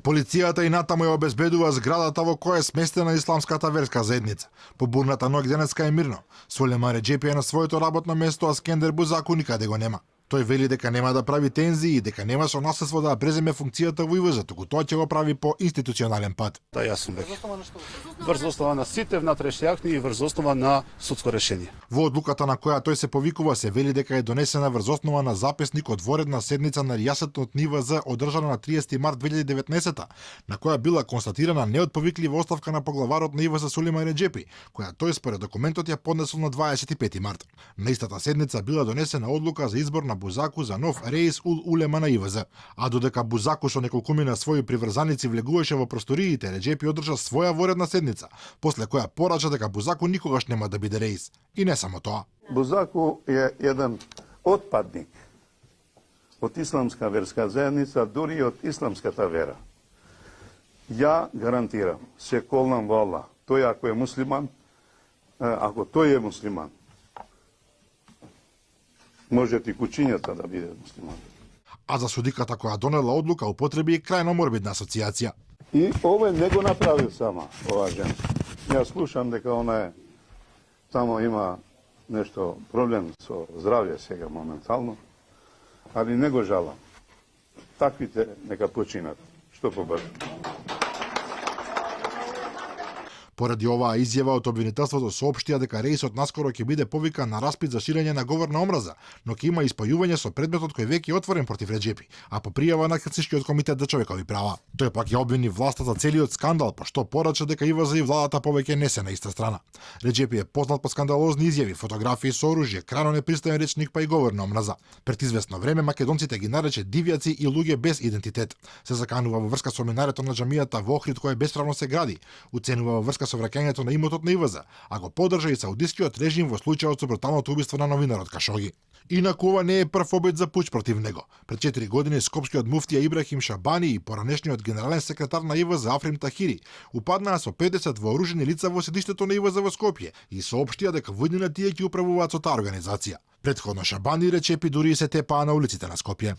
Полицијата и натаму ја обезбедува зградата во која е сместена исламската верска заедница. Побурната ноќ денеска е мирно. Сулейман Реджепи е на своето работно место, а Скендер Бузаку никаде го нема. Тој вели дека нема да прави тензии и дека нема со наследство да преземе функцијата во ИВЗ, туку тоа ќе го прави по институционален пат. Да, јас сум веќе. Врз основа на сите внатрешјакни и врз основа на судско решение. Во одлуката на која тој се повикува се вели дека е донесена врз основа на записник од воредна седница на Ријасетот НИВЗ одржана на 30 март 2019, на која била констатирана неотповиклива оставка на поглаварот на ИВЗ Сулейман Реджепи, која тој според документот ја поднесол на 25 март. На истата седница била донесена одлука за избор на Бузаку за нов реис ул улема на ИВЗ. А додека Бузаку со неколкумина своји приврзаници влегуваше во просториите, Реджепи одржа своја воредна седница, после која порача дека Бузаку никогаш нема да биде реис. И не само тоа. Бузаку е еден отпадник од исламска верска заедница, дури од исламската вера. Ја гарантирам, се колнам во Аллах, тој ако е муслиман, ако тој е муслиман, може и кучињата да биде муслиман. А за судиката која донела одлука употреби и крајно морбидна асоцијација. И овој не го направил сама, оваа жена. Ја слушам дека она е, само има нешто проблем со здравје сега моментално, али не го жалам. Таквите нека починат, што побрзо. Поради оваа изјава од обвинителството соопштија дека реисот наскоро ќе биде повикан на распит за ширење на говор на омраза, но ќе има испајување со предметот кој веќе е отворен против Реджепи, а по пријава на Крстишкиот комитет за човекови права. Тој пак ја обвини власта за целиот скандал, пошто порача дека ИВЗ и владата повеќе не се на иста страна. Реджепи е познат по скандалозни изјави, фотографии со оружје, крайно непристоен речник па и говор на омраза. Пред известно време македонците ги нарече дивјаци и луѓе без идентитет. Се заканува во врска со минарето на џамијата во Охрид кој бесправно се гради, уценува во врска со враќањето на имотот на ИВЗ, а го поддржа и саудискиот режим во случајот со бруталното убиство на новинарот Кашоги. Инаку ова не е прв обид за пуч против него. Пред 4 години скопскиот муфтија Ибрахим Шабани и поранешниот генерален секретар на ИВЗ Африм Тахири упаднаа со 50 вооружени лица во седиштето на ИВЗ во Скопје и соопштија дека во иднина тие ќе управуваат со таа организација. Претходно Шабани и Реджепи дури и се тепаа на улиците на Скопје.